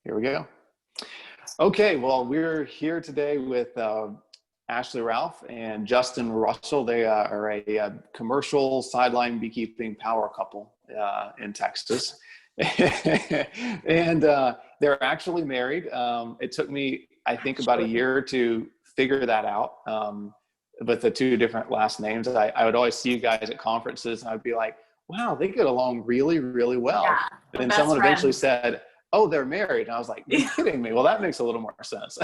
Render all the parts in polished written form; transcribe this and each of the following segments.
Here we go. Okay, well, we're here today with Ashley Ralph and Justin Russell. They are a commercial sideline beekeeping power couple in Texas. And they're actually married. It took me, I think, about a year to figure that out. But the two different last names, I would always see you guys at conferences and I'd be like, wow, they get along really, really well. Yeah, and then someone eventually said, oh, they're married. And I was like, you're kidding me. Well, that makes a little more sense.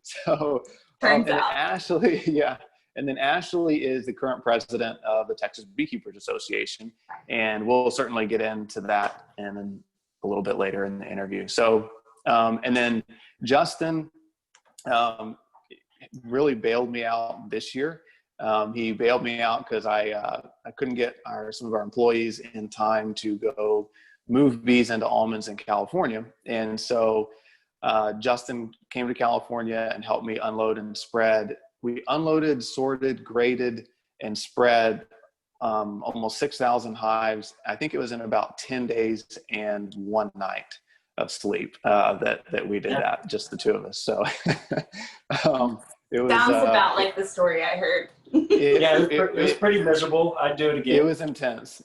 So, and Ashley, yeah. And then Ashley is the current president of the Texas Beekeepers Association. And we'll certainly get into that and then a little bit later in the interview. So, and then Justin really bailed me out this year. He bailed me out because I couldn't get some of our employees in time to go move bees into almonds in California. And so Justin came to California and helped me unload and spread. We unloaded, sorted, graded, and spread almost 6,000 hives. I think it was in about 10 days and one night of sleep that we did that, just the two of us. So it was, sounds about like the story I heard. It was pretty miserable. I'd do it again. It was intense.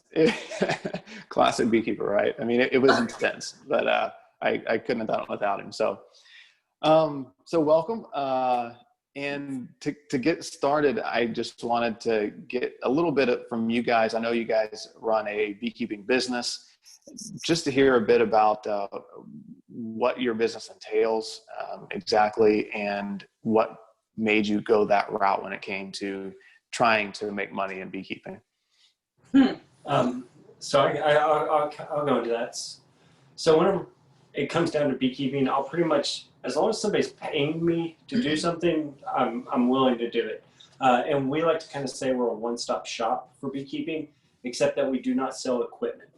Classic beekeeper, right? I mean, it was intense, but I couldn't have done it without him. So, so welcome. And to get started, I just wanted to get a little bit from you guys. I know you guys run a beekeeping business. Just to hear a bit about what your business entails exactly, and what made you go that route when it came to trying to make money in beekeeping. So I'll go into that. So whenever it comes down to beekeeping, I'll pretty much, as long as somebody's paying me to do something, I'm willing to do it. And we like to kind of say we're a one-stop shop for beekeeping, except that we do not sell equipment.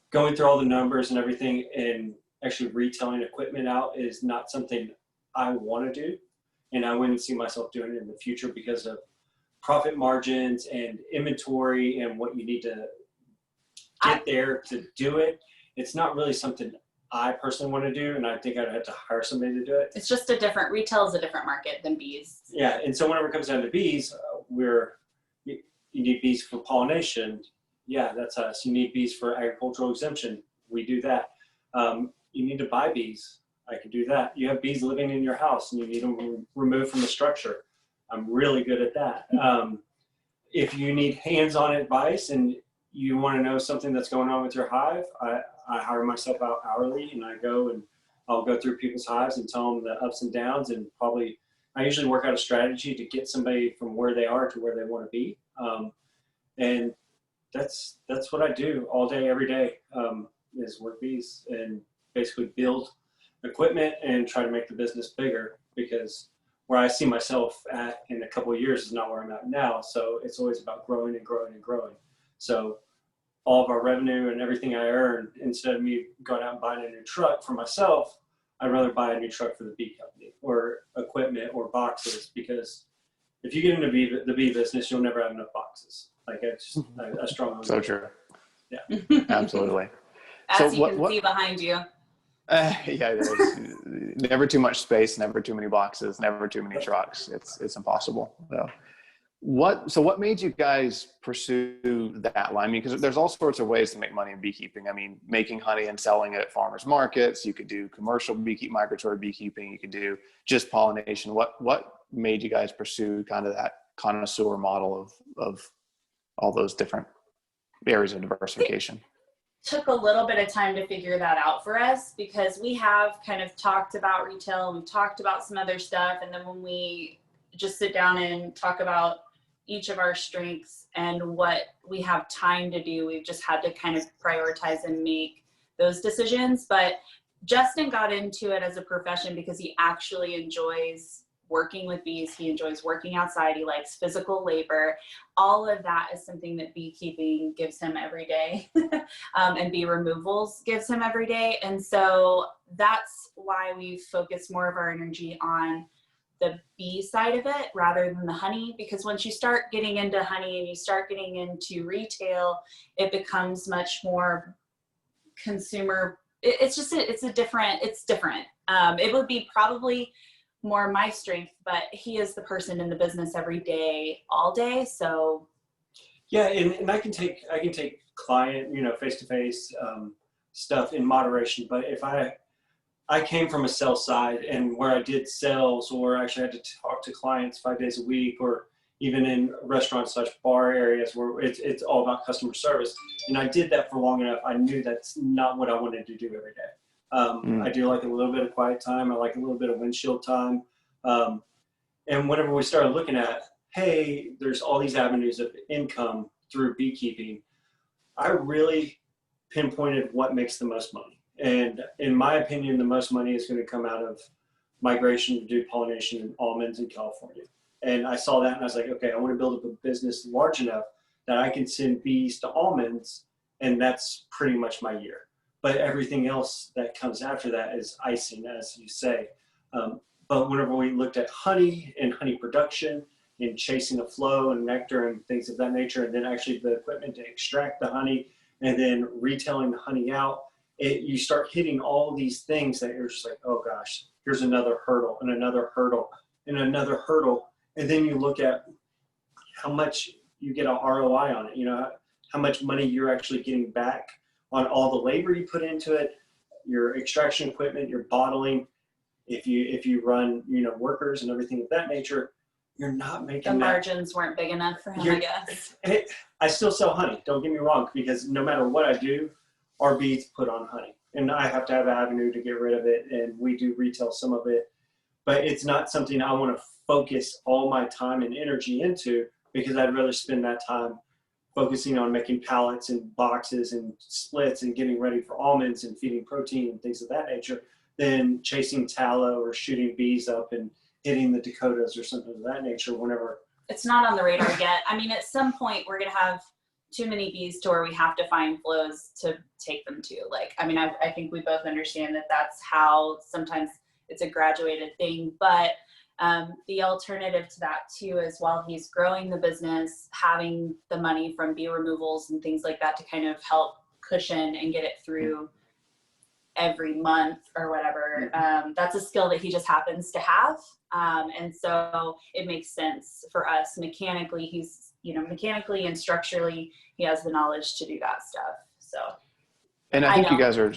Going through all the numbers and everything and actually retailing equipment out is not something I want to do. And I wouldn't see myself doing it in the future because of profit margins and inventory and what you need to get there to do it. It's not really something I personally want to do, and I think I'd have to hire somebody to do it. It's just retail is a different market than bees. Yeah, and so whenever it comes down to bees, you need bees for pollination. Yeah, that's us. You need bees for agricultural exemption. We do that. You need to buy bees. I can do that. You have bees living in your house and you need them removed from the structure. I'm really good at that. If you need hands-on advice and you want to know something that's going on with your hive, I hire myself out hourly, and I'll go through people's hives and tell them the ups and downs, and I usually work out a strategy to get somebody from where they are to where they want to be. And that's what I do all day, every day, is work bees and basically build equipment and try to make the business bigger, because where I see myself at in a couple of years is not where I'm at now. So it's always about growing and growing and growing. So all of our revenue and everything I earn, instead of me going out and buying a new truck for myself, I'd rather buy a new truck for the bee company or equipment or boxes, because if you get into the bee business, you'll never have enough boxes. Like I strongly So true. Yeah. Absolutely. As you can see behind you. Yeah, there's never too much space, never too many boxes, never too many trucks. It's impossible. So what made you guys pursue that line? I mean, because there's all sorts of ways to make money in beekeeping. I mean, making honey and selling it at farmers markets. You could do commercial migratory beekeeping. You could do just pollination. What made you guys pursue kind of that connoisseur model of all those different areas of diversification? Took a little bit of time to figure that out for us, because we have kind of talked about retail and talked about some other stuff, and then when we just sit down and talk about each of our strengths and what we have time to do, we've just had to kind of prioritize and make those decisions. But Justin got into it as a profession because he actually enjoys working with bees. He enjoys working outside. He likes physical labor. All of that is something that beekeeping gives him every day, and bee removals gives him every day. And so that's why we focus more of our energy on the bee side of it rather than the honey, because once you start getting into honey and you start getting into retail, it becomes much more consumer it's different. It would be probably more my strength, but he is the person in the business every day, all day. So yeah, and I can take client, face-to-face stuff in moderation. But if I came from a sales side, and where I did sales, or actually had to talk to clients 5 days a week, or even in restaurant/bar areas where it's all about customer service. And I did that for long enough. I knew that's not what I wanted to do every day. I do like a little bit of quiet time. I like a little bit of windshield time. And whenever we started looking at, hey, there's all these avenues of income through beekeeping, I really pinpointed what makes the most money. And in my opinion, the most money is going to come out of migration to do pollination in almonds in California. And I saw that and I was like, okay, I want to build up a business large enough that I can send bees to almonds, and that's pretty much my year. But everything else that comes after that is icing, as you say. But whenever we looked at honey and honey production and chasing the flow and nectar and things of that nature, and then actually the equipment to extract the honey and then retailing the honey out, you start hitting all these things that you're just like, oh gosh, here's another hurdle and another hurdle and another hurdle. And then you look at how much you get an ROI on it, how much money you're actually getting back on all the labor you put into it, your extraction equipment, your bottling. If you run, workers and everything of that nature, you're not making the margins weren't big enough for him, I guess. I still sell honey, don't get me wrong, because no matter what I do, our bees put on honey. And I have to have an avenue to get rid of it, and we do retail some of it. But it's not something I want to focus all my time and energy into, because I'd rather spend that time focusing on making pallets and boxes and splits and getting ready for almonds and feeding protein and things of that nature than chasing tallow or shooting bees up and hitting the Dakotas or something of that nature whenever. It's not on the radar yet. I mean, at some point we're going to have too many bees to where we have to find flows to take them to. I think we both understand that that's how sometimes it's a graduated thing, but the alternative to that too is, while he's growing the business, having the money from bee removals and things like that to kind of help cushion and get it through every month or whatever. That's a skill that he just happens to have. And so it makes sense for us mechanically. Mechanically and structurally, he has the knowledge to do that stuff. So, and I think you guys are,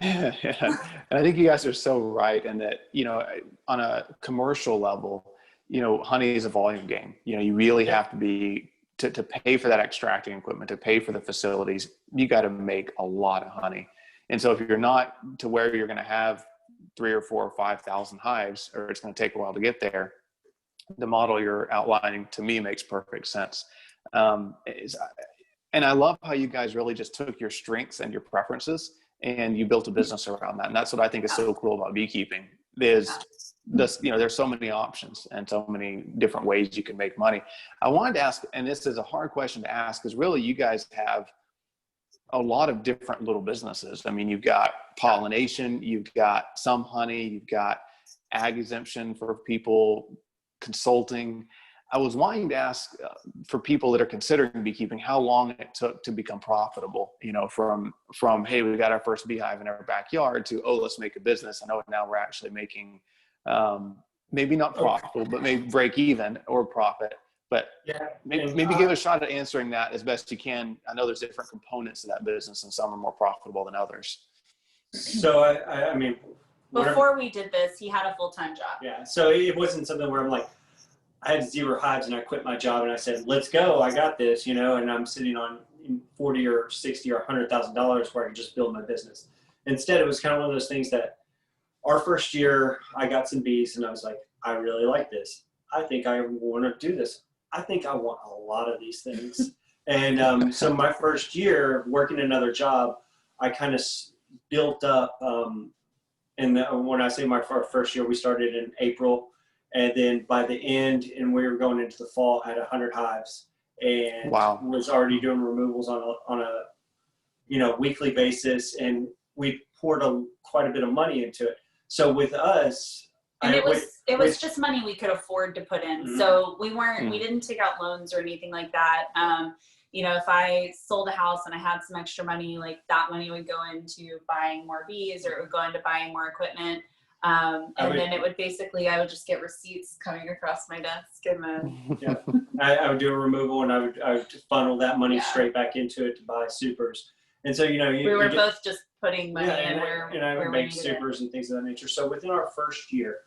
and I think you guys are so right in that, on a commercial level, honey is a volume game. You really have to be, to pay for that extracting equipment, to pay for the facilities, you got to make a lot of honey. And so if you're not to where you're going to have 3,000 or 4,000 or 5,000 hives, or it's going to take a while to get there, the model you're outlining to me makes perfect sense. And I love how you guys really just took your strengths and your preferences and you built a business around that. And that's what I think is so cool about beekeeping is this, there's so many options and so many different ways you can make money. I wanted to ask, and this is a hard question to ask, because really you guys have a lot of different little businesses. I mean, you've got pollination, you've got some honey, you've got ag exemption for people, consulting. I was wanting to ask for people that are considering beekeeping, how long it took to become profitable, from, hey, we got our first beehive in our backyard to, oh, let's make a business. I know now we're actually making, maybe not profitable, but maybe break even or profit. But maybe give it a shot at answering that as best you can. I know there's different components to that business, and some are more profitable than others. So I mean, before we did this, he had a full-time job. Yeah. So it wasn't something where I'm like, I had 0 hives and I quit my job and I said, let's go, I got this, and I'm sitting on 40 or 60 or $100,000 where I could just build my business. Instead, it was kind of one of those things that our first year I got some bees and I was like, I really like this. I think I want to do this. I think I want a lot of these things. And so my first year working another job, I kind of built up, and when I say my first year, we started in April, and then by the end, and we were going into the fall, I had 100 hives, and was already doing removals on a weekly basis, and we poured quite a bit of money into it. So with us, and it was just money we could afford to put in. Mm-hmm. So we didn't take out loans or anything like that. you know, if I sold a house and I had some extra money, like that money would go into buying more bees, or it would go into buying more equipment. Then it would basically, I would just get receipts coming across my desk, and then yeah, I would do a removal, and I would funnel that money straight back into it to buy supers. And so, you know, we were both just putting money in and I would make supers and things of that nature. So within our first year,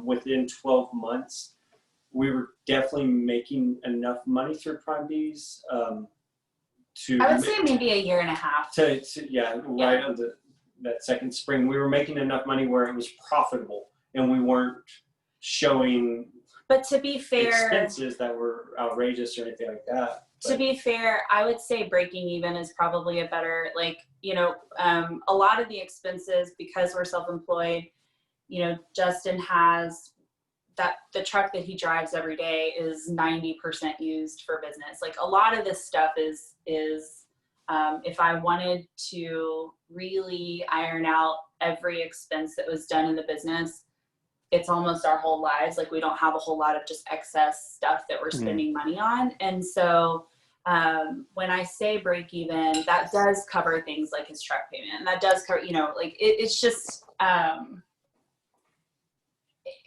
within 12 months, we were definitely making enough money through Prime Bees to. I would say maybe a year and a half. Right on that second spring, we were making enough money where it was profitable, and we weren't showing. But to be fair, expenses that were outrageous or anything like that. To be fair, I would say breaking even is probably a better, like, you know, a lot of the expenses, because we're self-employed, you know, Justin has the truck that he drives every day is 90% used for business. Like, a lot of this stuff is if I wanted to really iron out every expense that was done in the business, it's almost our whole lives. Like, we don't have a whole lot of just excess stuff that we're spending money on. And so when I say break even, that does cover things like his truck payment, and that does cover, you know, like it's just,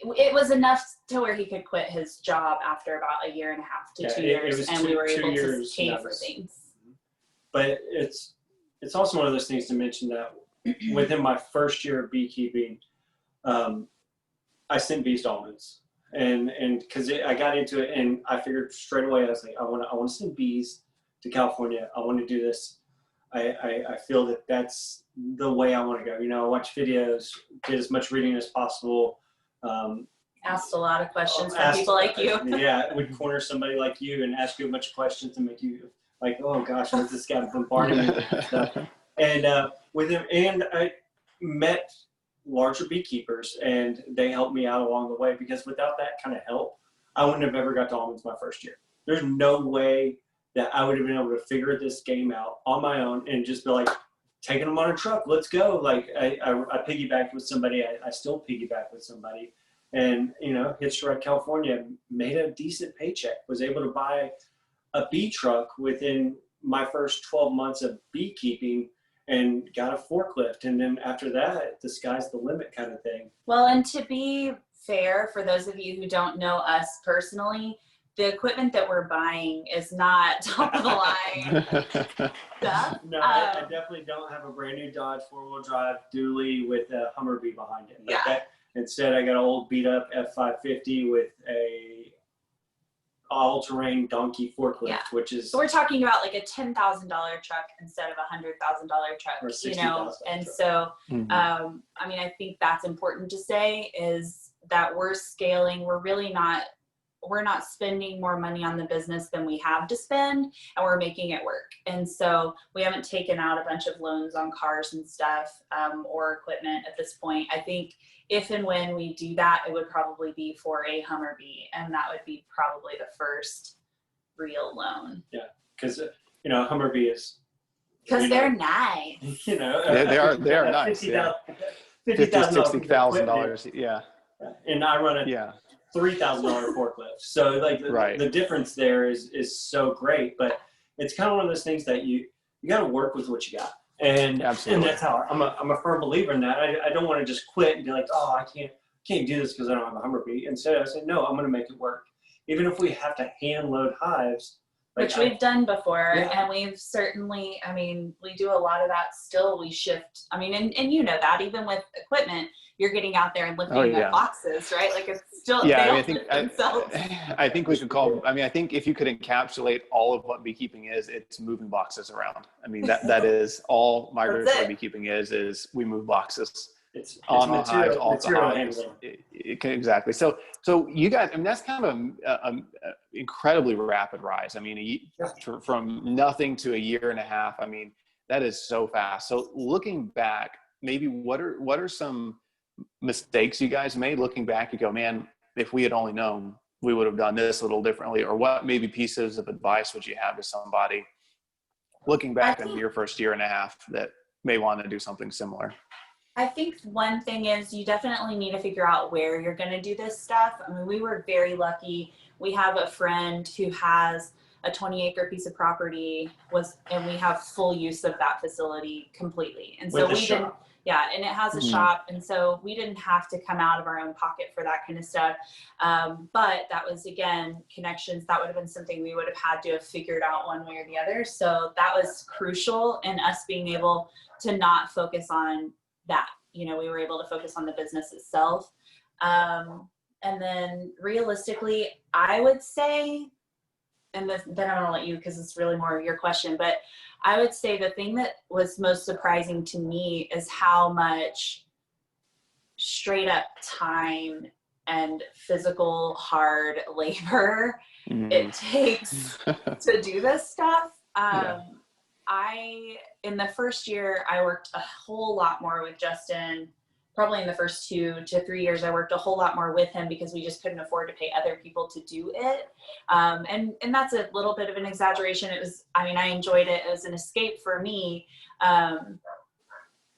it was enough to where he could quit his job after about a year and a half to 2 years, and we were able to pay for things. But it's also one of those things to mention that within my first year of beekeeping, I sent bees to almonds, and because I got into it, and I figured straight away, I was like, I want to send bees to California. I want to do this. I feel that that's the way I want to go. You know, I watch videos, did as much reading as possible. Asked a lot of questions from people like you. Yeah, would corner somebody like you and ask you a bunch of questions and make you like, oh gosh, what's this guy bombarding me with stuff? And with him, and I met larger beekeepers, and they helped me out along the way, because without that kind of help, I wouldn't have ever got to almonds my first year. There's no way that I would have been able to figure this game out on my own and just be like, taking them on a truck, let's go. Like, I piggybacked with somebody, I still piggyback with somebody, and, you know, hitched a ride California, made a decent paycheck, was able to buy a bee truck within my first 12 months of beekeeping, and got a forklift. And then after that, the sky's the limit kind of thing. Well, and to be fair, for those of you who don't know us personally, the equipment that we're buying is not top of the line stuff. No, I definitely don't have a brand new Dodge 4-wheel drive dually with a Hummer-Bee behind it. Yeah. Instead, I got an old beat up F550 with a all-terrain donkey forklift, which is. So we're talking about like a $10,000 truck instead of a $100,000 truck, or you know. And truck. so, I mean, I think that's important to say, is that we're scaling. We're not spending more money on the business than we have to spend, and we're making it work. And so we haven't taken out a bunch of loans on cars and stuff, or equipment at this point. I think if and when we do that, it would probably be for a Hummer-Bee, and that would be probably the first real loan. Yeah, because, you know, Hummer-Bee is. Because they're nice. You know, they are nice. $50,000-$60,000. Yeah. And I run a $3,000 forklift. So like the difference there is so great, but it's kind of one of those things that you got to work with what you got. And that's how I'm a firm believer in that. I don't want to just quit and be like, oh, I can't do this because I don't have a Hummer-Bee. Instead, I said, no, I'm going to make it work. Even if we have to hand load hives. Like, which we've done before, and we've certainly, I mean, we do a lot of that still. We shift, I mean, and you know that, even with equipment, you're getting out there and lifting the boxes, right? Like, it's still, they don't lift themselves. I think we should I think if you could encapsulate all of what beekeeping is, it's moving boxes around. I mean, that is all migratory beekeeping is we move boxes. It's on the hives, off the hives. Exactly. So you guys, I mean, that's kind of an incredibly rapid rise. I mean, from nothing to a year and a half. I mean, that is so fast. So looking back, maybe what are some mistakes you guys made? Looking back, you go, man, if we had only known, we would have done this a little differently. Or what maybe pieces of advice would you have to somebody looking back on your first year and a half that may want to do something similar? I think one thing is you definitely need to figure out where you're going to do this stuff. I mean, we were very lucky. We have a friend who has a 20-acre piece of property and we have full use of that facility completely. And so we didn't, and it has a shop. And so we didn't have to come out of our own pocket for that kind of stuff. But that was, again, connections. That would have been something we would have had to have figured out one way or the other. So that was crucial in us being able to not focus on that. We were able to focus on the business itself. And then realistically, I would say, and then I'm going to let you, because it's really more of your question, but I would say the thing that was most surprising to me is how much straight up time and physical hard labor it takes to do this stuff. In the first year, I worked a whole lot more with Justin. Probably in the first 2 to 3 years, I worked a whole lot more with him because we just couldn't afford to pay other people to do it. And that's a little bit of an exaggeration. It was, I enjoyed it as an escape for me.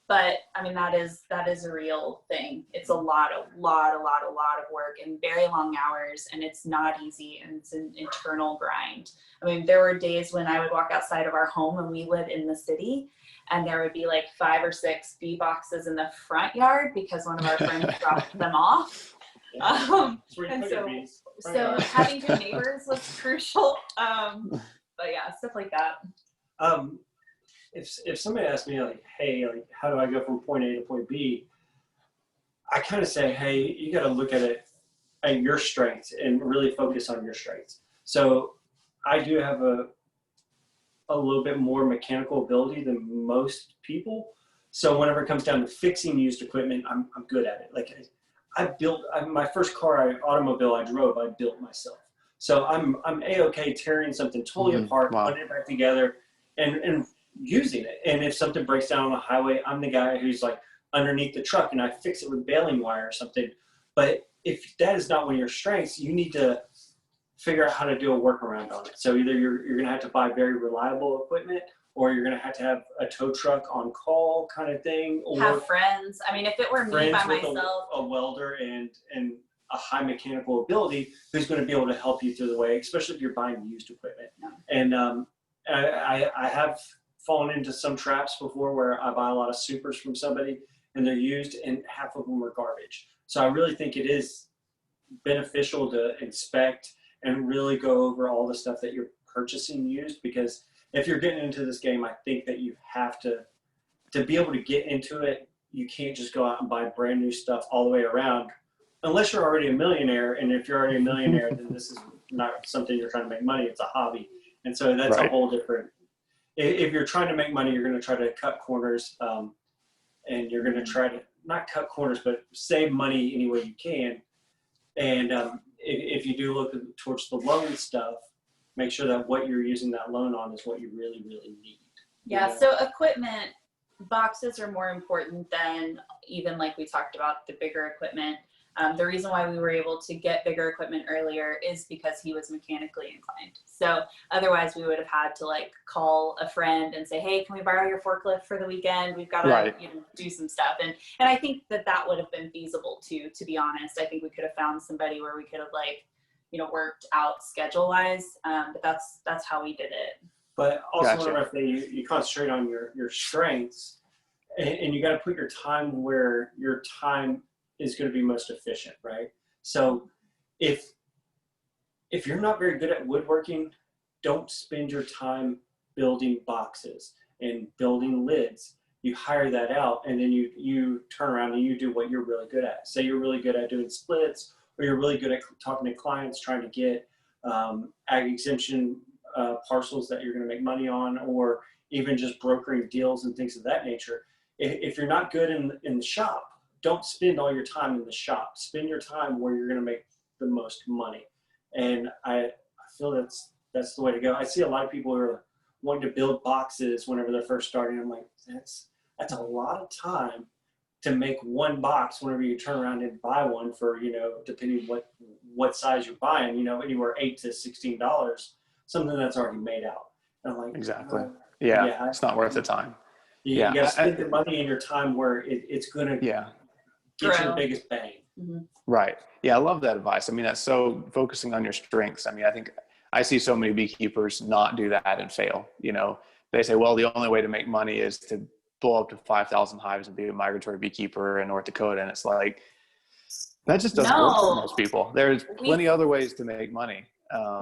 But that is a real thing. It's a lot of work and very long hours, and it's not easy, and it's an internal grind. There were days when I would walk outside of our home, and we live in the city, and there would be like 5 or 6 bee boxes in the front yard because one of our friends dropped them off. And so having good neighbors was crucial. But yeah, stuff like that. If somebody asks me like, hey, like, how do I go from point A to point B? I kind of say, hey, you got to look at it at your strengths and really focus on your strengths. So I do have a little bit more mechanical ability than most people. So whenever it comes down to fixing used equipment, I'm good at it. Like I built my first automobile I drove, I built myself. So I'm A-okay tearing something totally apart, putting it back together, and using it. And if something breaks down on the highway, I'm the guy who's like underneath the truck and I fix it with baling wire or something. But if that is not one of your strengths, you need to figure out how to do a workaround on it. So either you're going to have to buy very reliable equipment, or you're going to have a tow truck on call kind of thing, or have friends. If it were me by myself, a welder and a high mechanical ability who's going to be able to help you through the way, especially if you're buying used equipment. And I have fallen into some traps before where I buy a lot of supers from somebody and they're used and half of them are garbage. So I really think it is beneficial to inspect and really go over all the stuff that you're purchasing used, because if you're getting into this game, I think that you have to be able to get into it. You can't just go out and buy brand new stuff all the way around unless you're already a millionaire. And if you're already a millionaire, then this is not something you're trying to make money. It's a hobby. And so that's a whole different, if you're trying to make money, you're going to try to cut corners, and you're going to try to not cut corners, but save money any way you can. And if you do look towards the loan stuff, make sure that what you're using that loan on is what you really, really need. Yeah. So equipment, boxes are more important than even like we talked about the bigger equipment. The reason why we were able to get bigger equipment earlier is because he was mechanically inclined. So otherwise we would have had to like call a friend and say, hey, can we borrow your forklift for the weekend? We've got to do some stuff. And I think that would have been feasible too, to be honest. I think we could have found somebody where we could have worked out schedule wise. But that's how we did it. But also whenever you concentrate on your strengths, and you got to put your time where your time is going to be most efficient, right? So if you're not very good at woodworking, don't spend your time building boxes and building lids. You hire that out, and then you turn around and you do what you're really good at. Say you're really good at doing splits, or you're really good at talking to clients, trying to get ag exemption parcels that you're going to make money on, or even just brokering deals and things of that nature. If you're not good in the shop, don't spend all your time in the shop. Spend your time where you're going to make the most money. And I feel that's the way to go. I see a lot of people who are wanting to build boxes whenever they're first starting. I'm like, that's a lot of time to make one box whenever you turn around and buy one for, depending what size you're buying, anywhere $8 to $16, something that's already made out. And I'm like, exactly. Yeah, it's not worth the time. You got to spend your money and your time where it's going to get you the biggest bang. Mm-hmm. Right. Yeah, I love that advice. That's so focusing on your strengths. I think I see so many beekeepers not do that and fail. You know, they say, well, the only way to make money is to blow up to 5,000 hives and be a migratory beekeeper in North Dakota. And it's like, that just doesn't work for most people. There's plenty other ways to make money.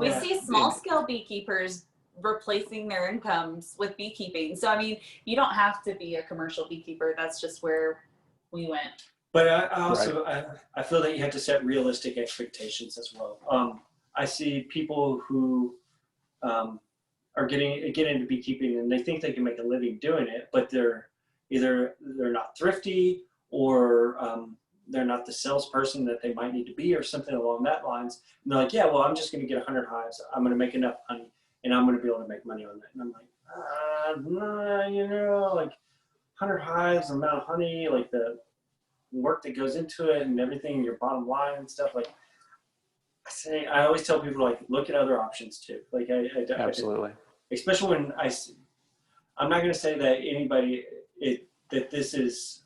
We see small scale beekeepers replacing their incomes with beekeeping. So, I mean, you don't have to be a commercial beekeeper. That's just where we went. But I also, I feel that you have to set realistic expectations as well. I see people who are get into beekeeping and they think they can make a living doing it, but they're not thrifty, or they're not the salesperson that they might need to be, or something along that lines. And they're like, yeah, well, I'm just going to get 100 hives. I'm going to make enough honey, and I'm going to be able to make money on that. And I'm like, you know, like 100 hives, the amount of honey, like the work that goes into it and everything, your bottom line and stuff. Like, I always tell people, like, look at other options too. Like, Absolutely. Especially when I'm not going to say that that this is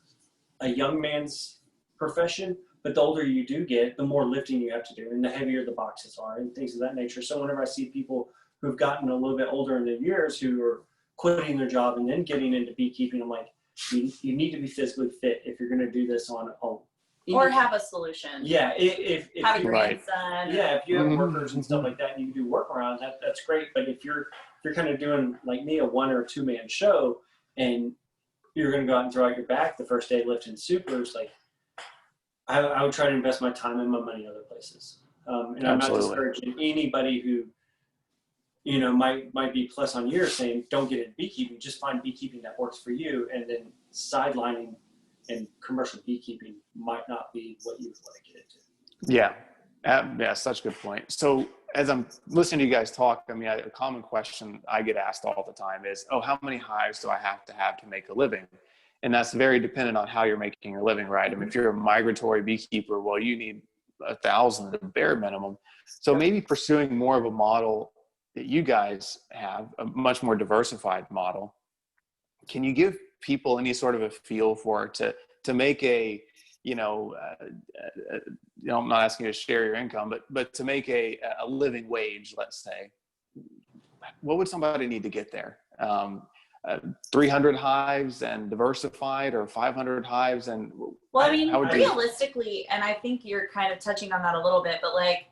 a young man's profession, but the older you do get, the more lifting you have to do, and the heavier the boxes are and things of that nature. So whenever I see people who've gotten a little bit older in their years who are quitting their job and then getting into beekeeping, I'm like, you need to be physically fit if you're going to do this or have a solution. Yeah, if have a grandson. Yeah, if you have workers and stuff like that, and you can do workarounds, that's great. But if you're kind of doing, like me, a 1 or 2 man show, and you're going to go out and throw out your back the first day lifting supers, like, I would try to invest my time and my money in other places. And I'm not discouraging anybody who, you know, might be plus on years saying, don't get into beekeeping, just find beekeeping that works for you, and then sidelining and commercial beekeeping might not be what you want to get into. Yeah, such a good point. So as I'm listening to you guys talk, I mean, a common question I get asked all the time is, oh, how many hives do I have to make a living? And that's very dependent on how you're making your living, right? I mean, if you're a migratory beekeeper, well, you need 1,000 at the bare minimum. So maybe pursuing more of a model that you guys have, a much more diversified model. Can you give people any sort of a feel for to make a, I'm not asking you to share your income, but to make a living wage, let's say, what would somebody need to get there? 300 hives and diversified, or 500 hives and? Well, I mean, realistically, and I think you're kind of touching on that a little bit, but like,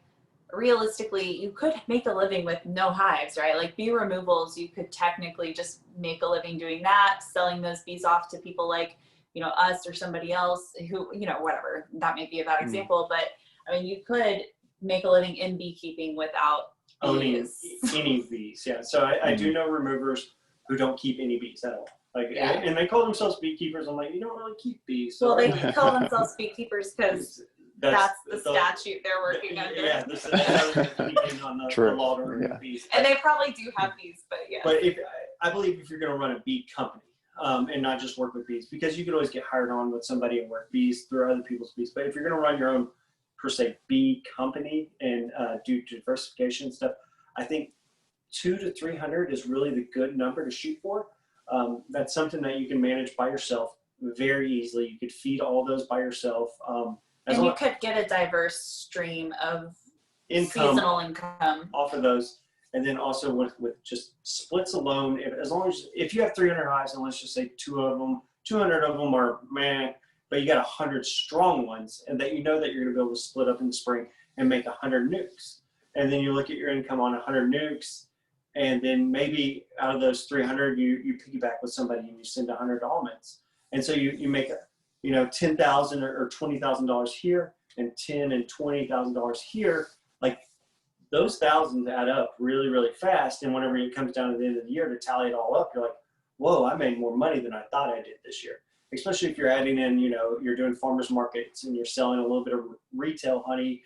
realistically, you could make a living with no hives, right? Like bee removals, you could technically just make a living doing that, selling those bees off to people like, you know, us or somebody else who, you know, whatever, that may be a bad example, but I mean, you could make a living in beekeeping without owning any bees. Yeah. So I do know removers who don't keep any bees at all. Like, and they call themselves beekeepers. I'm like, you don't really keep bees. So. Well, they call themselves beekeepers because that's the statute they're working under. Yeah, this is on the law to remove bees. And they probably do have bees, but yeah. But I believe if you're going to run a bee company and not just work with bees, because you could always get hired on with somebody and work bees through other people's bees. But if you're going to run your own, per se, bee company and do diversification and stuff, I think 200 to 300 is really the good number to shoot for. That's something that you can manage by yourself very easily. You could feed all those by yourself. And you could get a diverse stream of seasonal income off of those. And then also with just splits alone, if you have 300 hives, and let's just say 200 of them are meh, but you got 100 strong ones, and that you know that you're going to be able to split up in the spring and make 100 nukes. And then you look at your income on 100 nukes, and then maybe out of those 300, you piggyback with somebody and you send 100 almonds. And so you make $10,000 or $20,000 here, and $10,000 and $20,000 here. Like, those thousands add up really, really fast. And whenever it comes down to the end of the year to tally it all up, you're like, whoa, I made more money than I thought I did this year. Especially if you're adding in, you're doing farmers markets and you're selling a little bit of retail honey.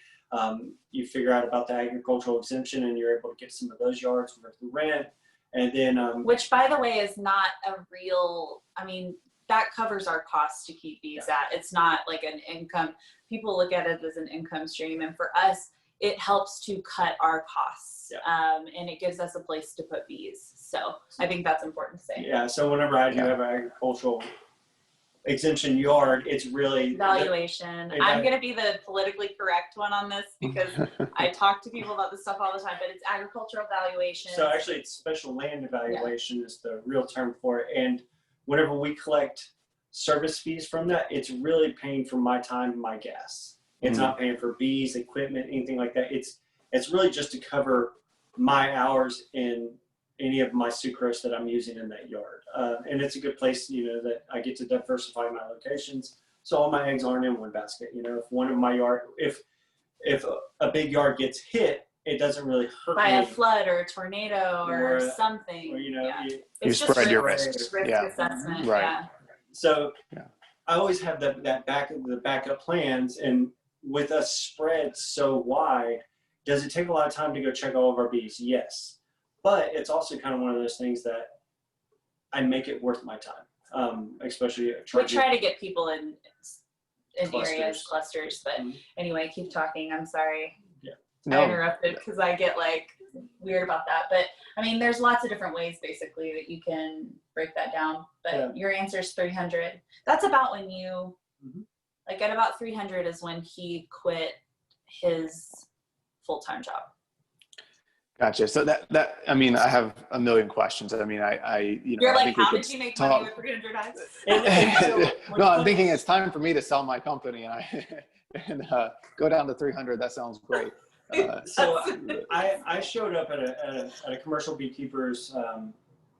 You figure out about the agricultural exemption, and you're able to get some of those yards worth the rent. And then, which, by the way, is not a real, I mean, that covers our costs to keep bees at. It's not like an income. People look at it as an income stream. And for us, it helps to cut our costs. And it gives us a place to put bees. So I think that's important to say. Yeah. So whenever I do have an agricultural exemption yard, it's really valuation. I'm going to be the politically correct one on this because I talk to people about this stuff all the time, but it's agricultural valuation. So actually it's special land evaluation is the real term for it. And whenever we collect service fees from that, it's really paying for my time and my gas. It's not paying for bees, equipment, anything like that. It's really just to cover my hours in any of my sucrose that I'm using in that yard. And it's a good place, you know, that I get to diversify my locations. So all my eggs aren't in one basket. You know, if one of my yard, if a big yard gets hit, it doesn't really hurt by me. a flood or a tornado or something. Or, you know, you spread your risks. Risk assessment. Right. Yeah. So I always have the backup plans, and with us spread so wide, does it take a lot of time to go check all of our bees? Yes. But it's also kind of one of those things that I make it worth my time, especially we try to get people in clusters. clusters. But anyway, keep talking. I'm sorry. Yeah. I interrupted because I get like weird about that. But I mean, there's lots of different ways basically that you can break that down. But your answer is 300. That's about when you, like at about 300 is when he quit his full-time job. Gotcha. So that I mean, I have a million questions. I mean, You're like, how did you make money with 300 hives? No, I'm thinking it's time for me to sell my company and go down to 300. That sounds great. So I showed up at a commercial beekeepers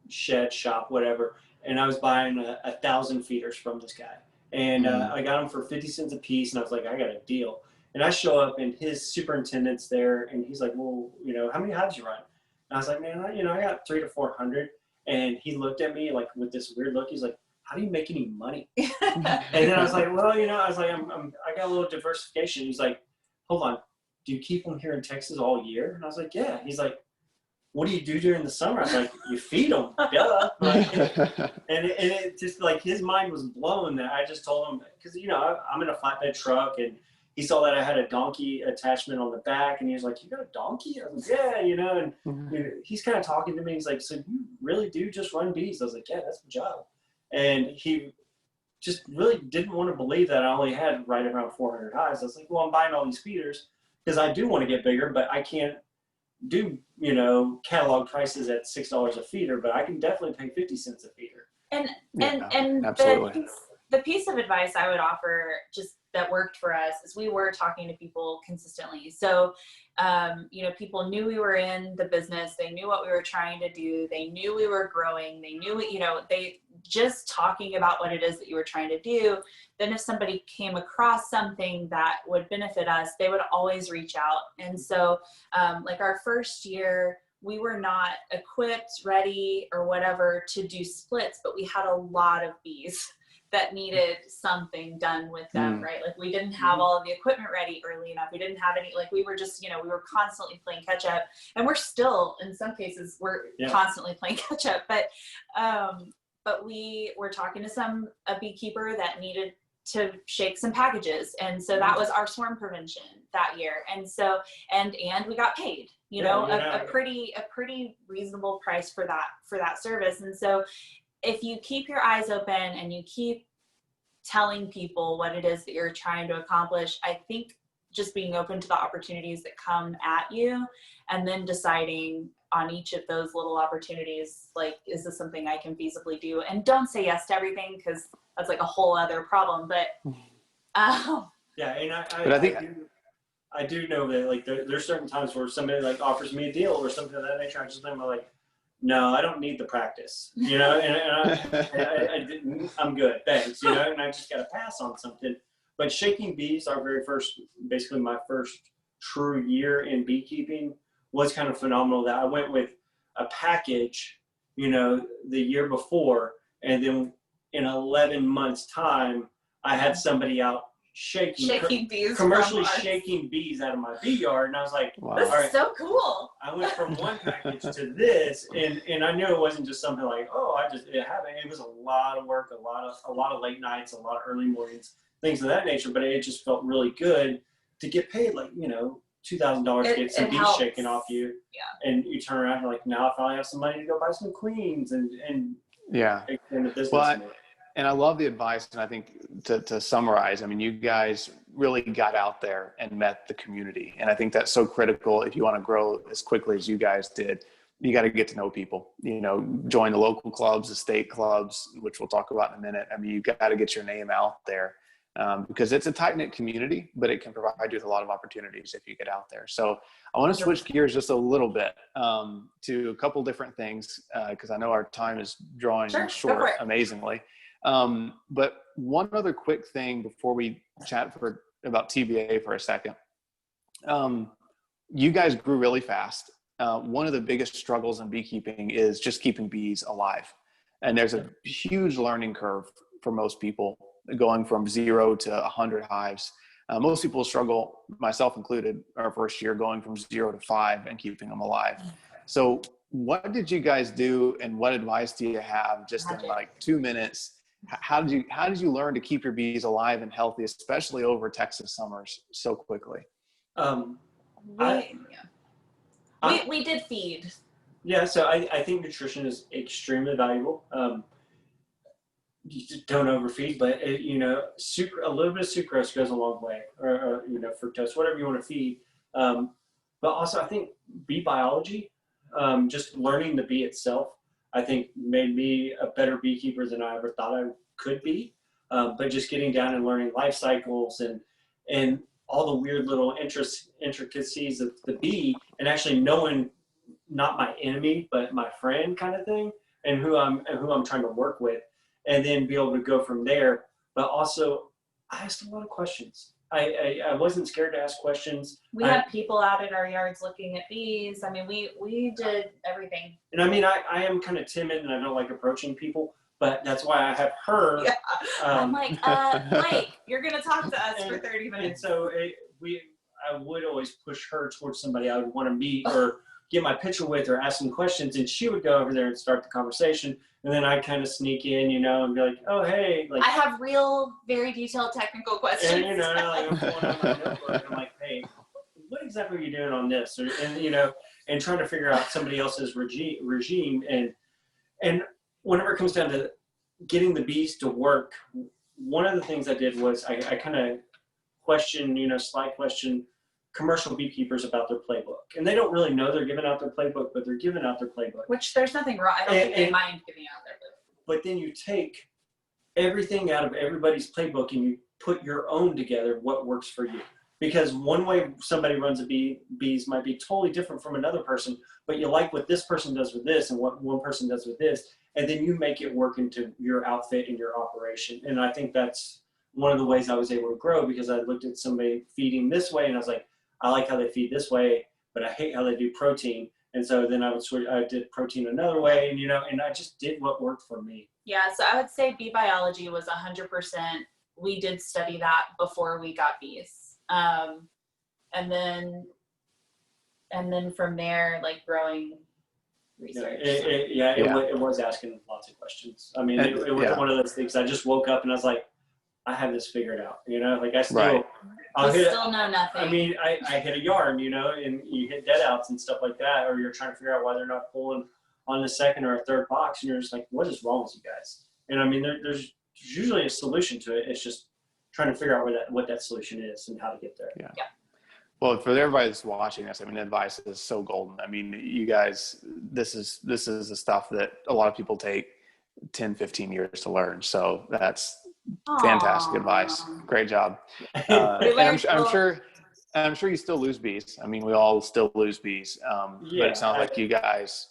shed shop, whatever, and I was buying 1,000 feeders from this guy, and I got them for 50 cents a piece, and I was like, I got a deal. And I show up, and his superintendent's there, and he's like, well, you know, how many hives you run? And I was like, man, I got 300 to 400. And he looked at me like with this weird look. He's like, how do you make any money? And then I was like, well, you know, I was like, I got a little diversification. He's like, hold on, do you keep them here in Texas all year? And I was like, yeah. He's like, what do you do during the summer? I was like, you feed them, duh. And it just like his mind was blown that I just told him, because, you know, I'm in a flatbed truck, and he saw that I had a donkey attachment on the back, and he was like, you got a donkey? I was like, yeah, you know, and you know, he's kind of talking to me. He's like, so you really do just run bees? I was like, yeah, that's my job. And he just really didn't want to believe that I only had right around 400 hives. I was like, well, I'm buying all these feeders because I do want to get bigger, but I can't do, you know, catalog prices at $6 a feeder, but I can definitely pay 50 cents a feeder. And absolutely. The piece of advice I would offer just that worked for us is we were talking to people consistently. So, you know, people knew we were in the business. They knew what we were trying to do. They knew we were growing. They knew, you know, they just talking about what it is that you were trying to do. Then if somebody came across something that would benefit us, they would always reach out. And so, like our first year, we were not equipped, ready, or whatever to do splits, but we had a lot of bees that needed something done with them, right? Like we didn't have all of the equipment ready early enough. We didn't have any, like we were just, you know, we were constantly playing catch up, and we're still, in some cases, we're constantly playing catch up. But we were talking to a beekeeper that needed to shake some packages. And so that was our swarm prevention that year. And so, and we got paid, you know, a pretty reasonable price for that service. And so if you keep your eyes open and you keep telling people what it is that you're trying to accomplish, I think just being open to the opportunities that come at you, and then deciding on each of those little opportunities, like, is this something I can feasibly do? And don't say yes to everything, because that's like a whole other problem. But yeah, and I do know that like there's certain times where somebody like offers me a deal or something of that nature. I just am like, no, I don't need the practice, you know, and I'm good, thanks, you know, and I just got to pass on something. But shaking bees, basically my first true year in beekeeping, was kind of phenomenal. That I went with a package, you know, the year before, and then in 11 months' time, I had somebody out shaking bees, commercially shaking bees out of my bee yard, and I was like, wow, this is so cool. I went from one package to this, and I knew it wasn't just something like, oh, it happened. It was a lot of work, a lot of late nights, a lot of early mornings, things of that nature. But it just felt really good to get paid, like, you know, $2,000 to get some bees shaken off you, and you turn around and like, now I finally have some money to go buy some queens and extend the business. Well, And I love the advice. And I think to summarize, I mean, you guys really got out there and met the community. And I think that's so critical. If you want to grow as quickly as you guys did, you got to get to know people, you know, join the local clubs, the state clubs, which we'll talk about in a minute. I mean, you got to get your name out there because it's a tight knit community, but it can provide you with a lot of opportunities if you get out there. So I want to switch gears just a little bit to a couple different things because I know our time is drawing short amazingly. But one other quick thing before we chat about TBA for a second. You guys grew really fast. One of the biggest struggles in beekeeping is just keeping bees alive. And there's a huge learning curve for most people going from 0 to 100 hives. Most people struggle, myself included, our first year going from 0 to 5 and keeping them alive. So what did you guys do and what advice do you have just in like 2 minutes? How did you learn to keep your bees alive and healthy, especially over Texas summers so quickly? We did feed. Yeah, so I think nutrition is extremely valuable. You just don't overfeed, but a little bit of sucrose goes a long way, or fructose, whatever you want to feed. But also, I think bee biology, just learning the bee itself, I think made me a better beekeeper than I ever thought I could be. But just getting down and learning life cycles and all the weird little intricacies of the bee, and actually knowing not my enemy but my friend kind of thing, and who I'm trying to work with, and then be able to go from there. But also, I asked a lot of questions. I wasn't scared to ask questions. We had people out in our yards looking at bees. I mean, we did everything. And I mean, I am kind of timid and I don't like approaching people, but that's why I have her. Yeah. I'm like, Blake, you're going to talk to us for 30 minutes. And so I would always push her towards somebody I would want to meet or get my picture with or ask some questions, and she would go over there and start the conversation. And then I kind of sneak in, and be like, oh, hey. Like, I have real, very detailed technical questions. And, like I'm pulling on my notebook and I'm like, hey, what exactly are you doing on this? And trying to figure out somebody else's regime. And whenever it comes down to getting the bees to work, one of the things I did was I kind of slide question commercial beekeepers about their playbook. And they don't really know they're giving out their playbook, but they're giving out their playbook. Which there's nothing wrong. I don't think they mind giving out their playbook. But then you take everything out of everybody's playbook and you put your own together, what works for you. Because one way somebody runs bees might be totally different from another person, but you like what this person does with this and what one person does with this, and then you make it work into your outfit and your operation. And I think that's one of the ways I was able to grow, because I looked at somebody feeding this way and I was like, I like how they feed this way, but I hate how they do protein. And so then I did protein another way, and I just did what worked for me. Yeah, so I would say bee biology was 100%. We did study that before we got bees. And then from there, like growing research. It was asking lots of questions. I mean, it was one of those things. I just woke up and I was like, I have this figured out, like I still, still know nothing. I mean, I hit a yarn, and you hit dead outs and stuff like that, or you're trying to figure out why they're not pulling on the second or a third box, and you're just like, what is wrong with you guys? And I mean, there's usually a solution to it. It's just trying to figure out what that solution is and how to get there. Yeah. Well, for everybody that's watching this, I mean, advice is so golden. I mean, you guys, this is the stuff that a lot of people take 10, 15 years to learn. So that's fantastic advice. Great job. I'm sure you still lose bees. I mean, we all still lose bees. But it sounds like you guys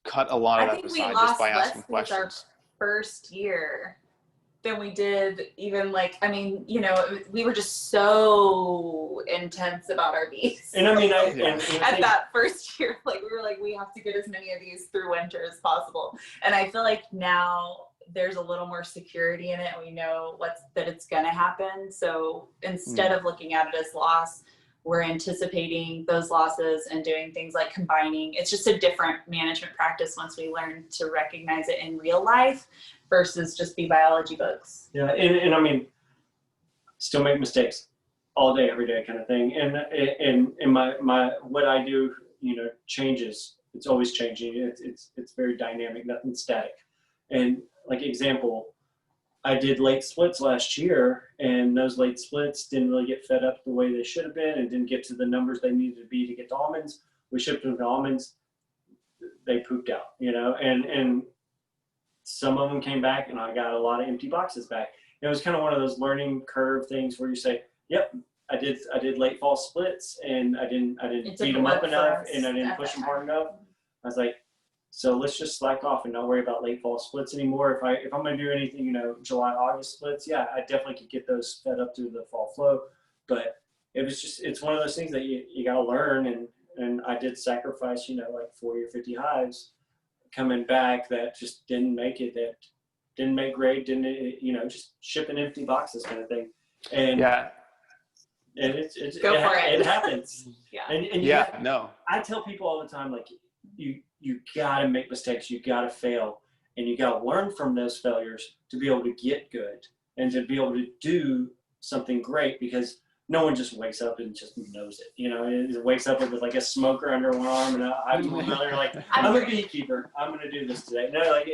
cut a lot of that aside just by asking questions. Our first year than we did even we were just so intense about our bees. And I mean, at that first year, we were like, we have to get as many of these through winter as possible. And I feel like now there's a little more security in it, and we know that it's going to happen. So instead of looking at it as loss, we're anticipating those losses and doing things like combining. It's just a different management practice once we learn to recognize it in real life versus just bee biology books. Yeah, and I mean, still make mistakes all day, every day kind of thing. And my what I do, changes. It's always changing. It's very dynamic, nothing static. And like example, I did late splits last year, and those late splits didn't really get fed up the way they should have been, and didn't get to the numbers they needed to be to get to almonds. We shipped them to almonds, they pooped out, and some of them came back, and I got a lot of empty boxes back. It was kind of one of those learning curve things where you say, "Yep, I did late fall splits, and I didn't beat them up enough, and I didn't push them hard enough." I was like, so let's just slack off and not worry about late fall splits anymore. If I'm going to do anything, July, August splits, yeah, I definitely could get those fed up through the fall flow. But it's one of those things that you got to learn. And I did sacrifice, like 40 or 50 hives coming back that just didn't make it, that didn't make grade, just shipping empty boxes kind of thing. And yeah. And it happens. Yeah. And I tell people all the time, like, you gotta make mistakes, you gotta fail, and you gotta learn from those failures to be able to get good and to be able to do something great, because no one just wakes up and just knows it. It wakes up with like a smoker under one arm and a hive in another, like, I'm a beekeeper, I'm gonna do this today. No, like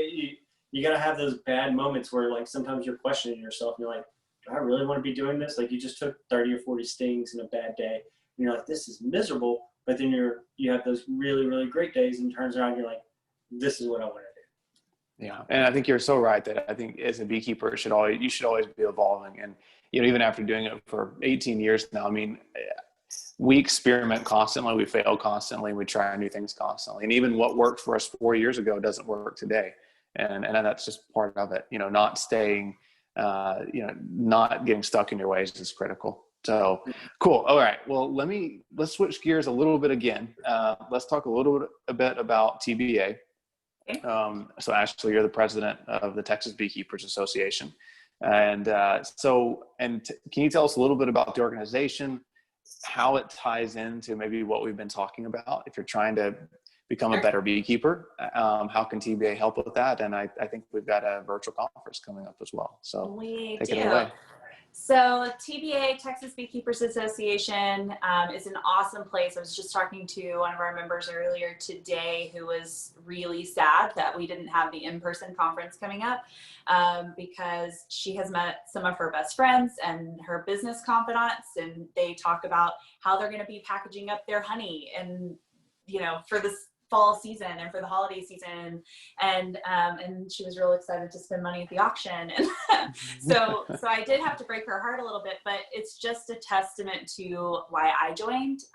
you gotta have those bad moments where, like, sometimes you're questioning yourself and you're like, do I really want to be doing this? Like, you just took 30 or 40 stings in a bad day, and you're like, this is miserable. But then you have those really, really great days, and it turns around, you're like, this is what I want to do. Yeah. And I think you're so right that I think as a beekeeper, you should always be evolving. And, even after doing it for 18 years now, I mean, we experiment constantly, we fail constantly, we try new things constantly. And even what worked for us 4 years ago doesn't work today. And that's just part of it, not staying, not getting stuck in your ways is critical. So cool. All right. Well, let's switch gears a little bit again. Let's talk a little bit about TBA. So Ashley, you're the president of the Texas Beekeepers Association. And can you tell us a little bit about the organization, how it ties into maybe what we've been talking about? If you're trying to become a better beekeeper, how can TBA help with that? And I think we've got a virtual conference coming up as well. So take it away. So TBA, Texas Beekeepers Association, is an awesome place. I was just talking to one of our members earlier today who was really sad that we didn't have the in-person conference coming up, because she has met some of her best friends and her business confidants, and they talk about how they're going to be packaging up their honey and, for this fall season and for the holiday season, and she was real excited to spend money at the auction, and so I did have to break her heart a little bit, but it's just a testament to why I joined,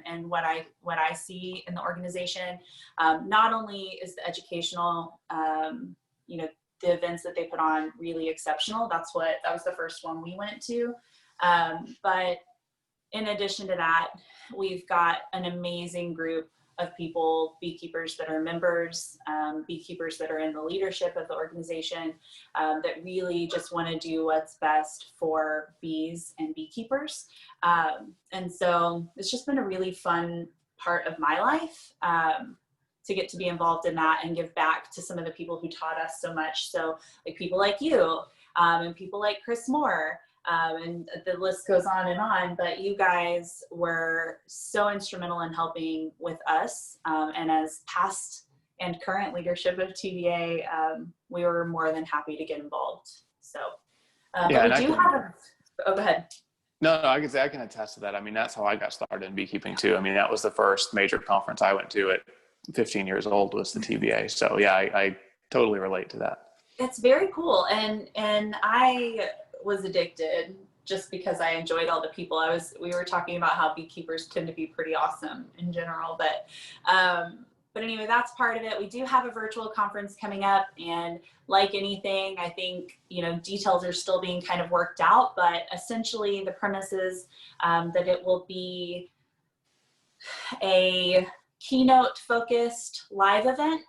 and what I see in the organization. Not only is the educational, the events that they put on really exceptional. That was the first one we went to, but in addition to that, we've got an amazing group of people, beekeepers that are members, beekeepers that are in the leadership of the organization, that really just want to do what's best for bees and beekeepers. And so it's just been a really fun part of my life, to get to be involved in that and give back to some of the people who taught us so much. So like people like you, and people like Chris Moore, and the list goes on, but you guys were so instrumental in helping with us, and as past and current leadership of TBA, we were more than happy to get involved. So but we do have go ahead. No, I can say I can attest to that. I mean, that's how I got started in beekeeping too. I mean, that was the first major conference I went to at 15 years old, was the TBA. So yeah, I totally relate to that. It's very cool. And I was addicted just because I enjoyed all the people. We were talking about how beekeepers tend to be pretty awesome in general, but anyway, that's part of it. We do have a virtual conference coming up, and like anything, I think, details are still being kind of worked out, but essentially the premise is that it will be a keynote focused live event.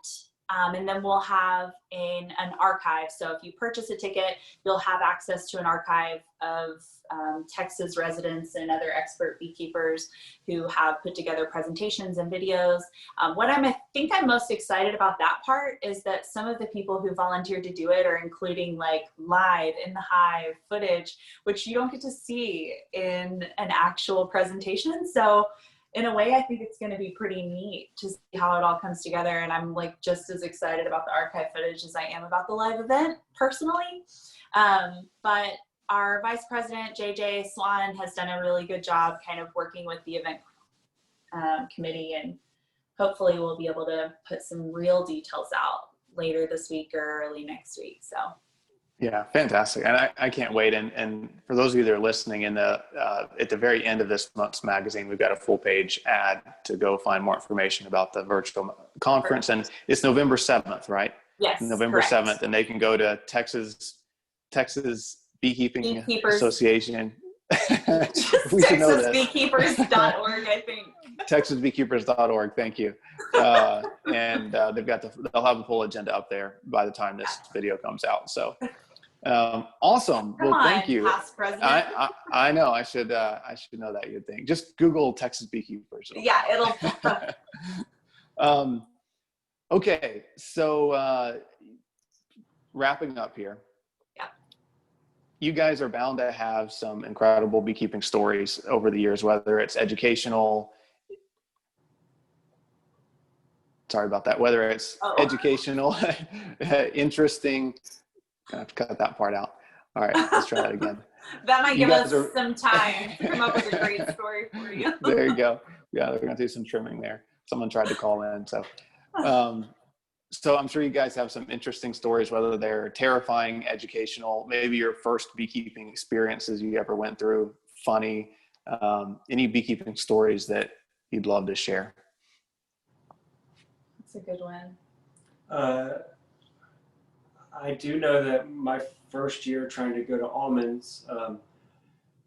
And then we'll have an archive. So if you purchase a ticket, you'll have access to an archive of Texas residents and other expert beekeepers who have put together presentations and videos. What I think I'm most excited about that part is that some of the people who volunteered to do it are including like live in the hive footage, which you don't get to see in an actual presentation. So in a way, I think it's going to be pretty neat to see how it all comes together. And I'm like just as excited about the archive footage as I am about the live event personally. But our Vice President, JJ Swan, has done a really good job kind of working with the event committee, and hopefully we'll be able to put some real details out later this week or early next week. So. Yeah, fantastic. And I can't wait. And for those of you that are listening, at the very end of this month's magazine, we've got a full page ad to go find more information about the virtual conference. And it's November 7th, right? Yes, November correct. 7th. And they can go to Texas Beekeeping Beekeepers. Association. We should know this. TexasBeekeepers.org, I think. TexasBeekeepers.org. Thank you. And they'll have a full agenda up there by the time this video comes out. So awesome. Thank you. Past president. I know. I should know that, you'd think. Just Google Texas Beekeepers. It'll Okay. So wrapping up here. Yeah. You guys are bound to have some incredible beekeeping stories over the years, whether it's educational. Sorry about that. Whether it's educational, interesting. I have to cut that part out. All right, let's try that again. That might give us some time to come up with a great story for you. There you go. Yeah, we're going to do some trimming there. Someone tried to call in. So I'm sure you guys have some interesting stories, whether they're terrifying, educational, maybe your first beekeeping experiences you ever went through, funny, any beekeeping stories that you'd love to share. That's a good one. I do know that my first year trying to go to almonds,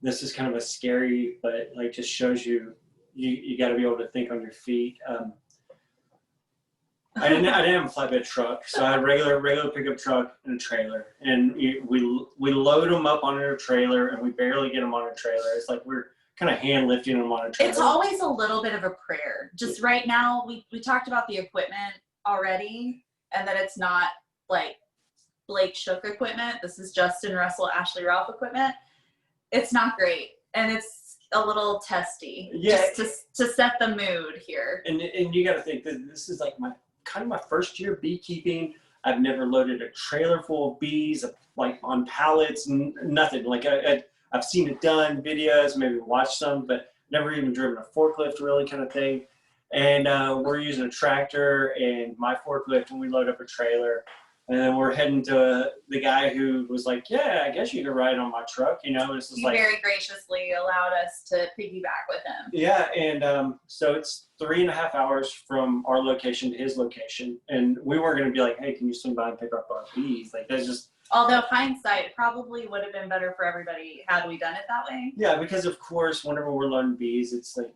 this is kind of a scary, but like just shows you got to be able to think on your feet. I didn't have a flatbed truck, so I had a regular pickup truck and a trailer, and we load them up on a trailer, and we barely get them on a trailer. It's like we're kind of hand lifting them on a trailer. It's always a little bit of a prayer. Just right now, we talked about the equipment already, and that it's not like Blake Shook equipment. This is Justin Russell, Ashley Ralph equipment. It's not great, and it's a little testy. Yeah. Just to set the mood here. And you got to think that this is like my first year beekeeping. I've never loaded a trailer full of bees, like on pallets, nothing. Like I've seen it done, videos, maybe watched some, but never even driven a forklift really kind of thing. And we're using a tractor and my forklift when we load up a trailer. And then we're heading to the guy who was like, yeah, I guess you could ride on my truck. You know, it's just he very graciously allowed us to piggyback with him. Yeah, and so it's 3.5 hours from our location to his location. And we weren't going to be like, hey, can you swing by and pick up our bees? Like, that's just... Although hindsight, probably would have been better for everybody had we done it that way. Yeah, because of course, whenever we're loading bees, it's like,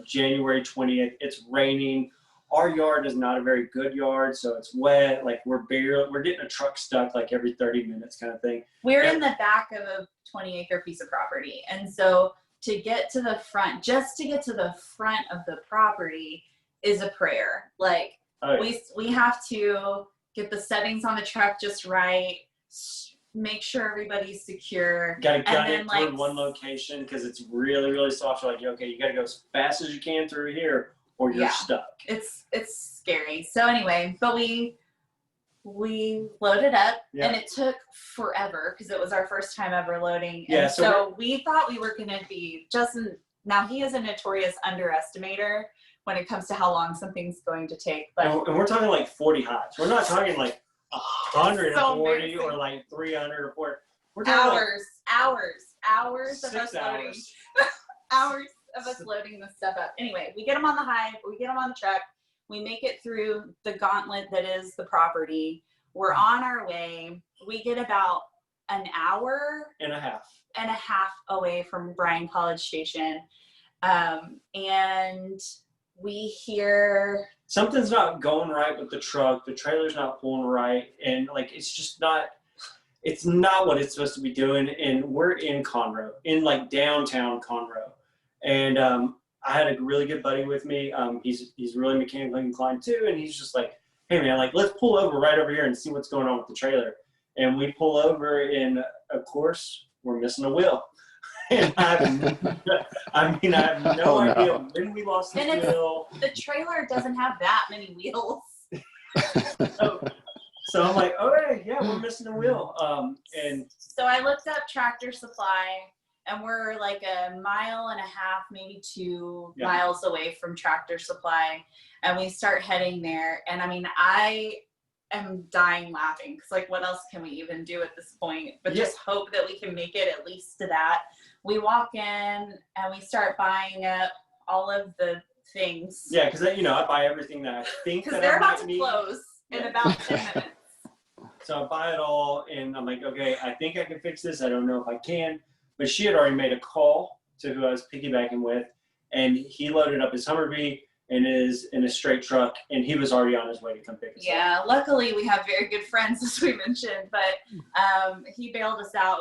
January 20th, it's raining. Our yard is not a very good yard, so it's wet. Like we're getting a truck stuck like every 30 minutes kind of thing. We're in the back of a 20-acre piece of property. And so to get to the front, just to get to the front of the property is a prayer. Like we have to get the settings on the truck just right, make sure everybody's secure. Got to get through one location because it's really, really soft. You're like, okay, you got to go as fast as you can through here, or you're stuck. It's scary. So anyway, but we loaded up and it took forever because it was our first time ever loading. And yeah, so we thought we were going to be Justin. Now he is a notorious underestimator when it comes to how long something's going to take. But and we're talking like 40 hives. We're not talking like 140 so or like 300 or 400. We're talking hours of us loading. Hours of us loading this stuff up. Anyway, we get them on the hive, we get them on the truck, we make it through the gauntlet that is the property. We're on our way. We get about an hour and a half away from Bryan College Station. And we hear something's not going right with the truck. The trailer's not pulling right. And like, it's not what it's supposed to be doing. And we're in Conroe, in like downtown Conroe. And I had a really good buddy with me. He's really mechanically inclined too. And he's just like, hey man, like let's pull over right over here and see what's going on with the trailer. And we pull over and of course we're missing a wheel. And I I mean, I have no idea when we lost the wheel. The trailer doesn't have that many wheels. So I'm like, okay, yeah, we're missing a wheel. And so I looked up Tractor Supply, and we're like 1.5 miles, maybe 2 miles away from Tractor Supply. And we start heading there. And I mean, I am dying laughing because, like, what else can we even do at this point? But just hope that we can make it at least to that. We walk in and we start buying up all of the things. Yeah, because I buy everything that I think that they're I about might to need. close in about 10 minutes. So I buy it all, and I'm like, okay, I think I can fix this. I don't know if I can. But she had already made a call to who I was piggybacking with, and he loaded up his Hummer-Bee and is in a straight truck, and he was already on his way to come pick us up. Yeah, luckily we have very good friends, as we mentioned, but he bailed us out.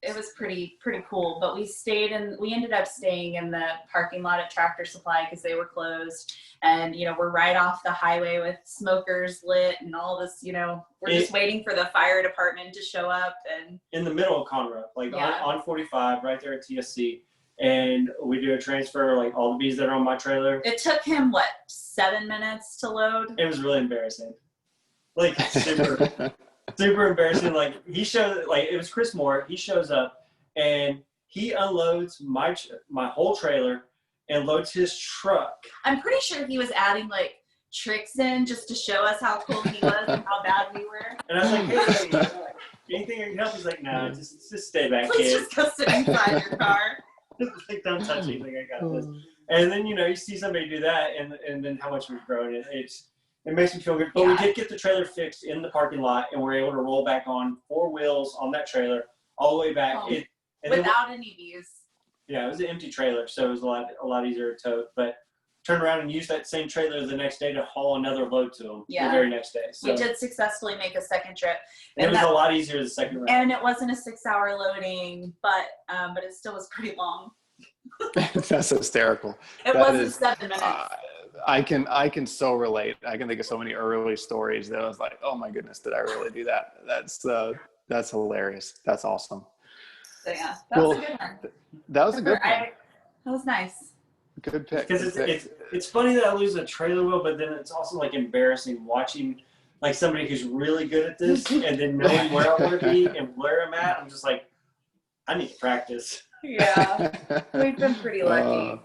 It was pretty cool. But we ended up staying in the parking lot at Tractor Supply because they were closed, and we're right off the highway with smokers lit and all this. We're just waiting for the fire department to show up, and in the middle of Conroe, like on 45, right there at TSC. And we do a transfer, like all the bees that are on my trailer. It took him 7 minutes to load? It was really embarrassing. Like super embarrassing. Like it was Chris Moore. He shows up and he unloads my whole trailer and loads his truck. I'm pretty sure he was adding tricks in just to show us how cool he was and how bad we were. And I was like, hey, anything I can help? He's like, no, just stay back, Please kid. just go sit inside your car. Like, don't touch me. Like, I got this. And then you see somebody do that, and then how much we've grown. It makes me feel good. But we did get the trailer fixed in the parking lot, and we're able to roll back on 4 wheels on that trailer all the way back. Without any bees. Yeah, it was an empty trailer, so it was a lot easier to tow. But turn around and use that same trailer the next day to haul another load to them the very next day. So we did successly make a second trip. And it was a lot easier the second round. And it wasn't a 6-hour loading, but it still was pretty long. That's hysterical. It wasn't 7 minutes. I can so relate. I can think of so many early stories that I was like, oh my goodness, did I really do that? That's hilarious. That's awesome. So yeah, that was a good one. That was a good one. That was nice. Good pick. Because it's funny that I lose a trailer wheel, but then it's also embarrassing watching somebody who's really good at this and then knowing where I want to be and where I'm at. I'm just like, I need to practice. Yeah, we've been pretty lucky.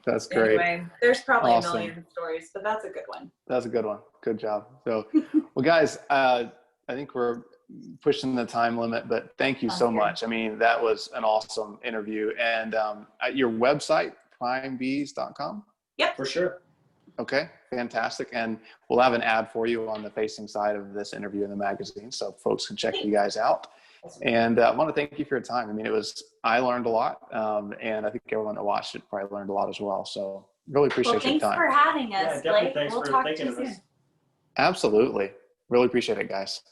That's great. Anyway, there's probably a million stories, but that's a good one. That's a good one. Good job. So, well, guys, I think we're pushing the time limit, but thank you so much. I mean, that was an awesome interview. And at your website, primebees.com? Yep. For sure. Okay, fantastic. And we'll have an ad for you on the facing side of this interview in the magazine, so folks can check you guys out. And I want to thank you for your time. I mean, I learned a lot, and I think everyone that watched it probably learned a lot as well. So really appreciate your time. Thanks for having us, Yeah, Blake. thanks we'll for talk to thinking you of soon. us. Absolutely. Really appreciate it, guys.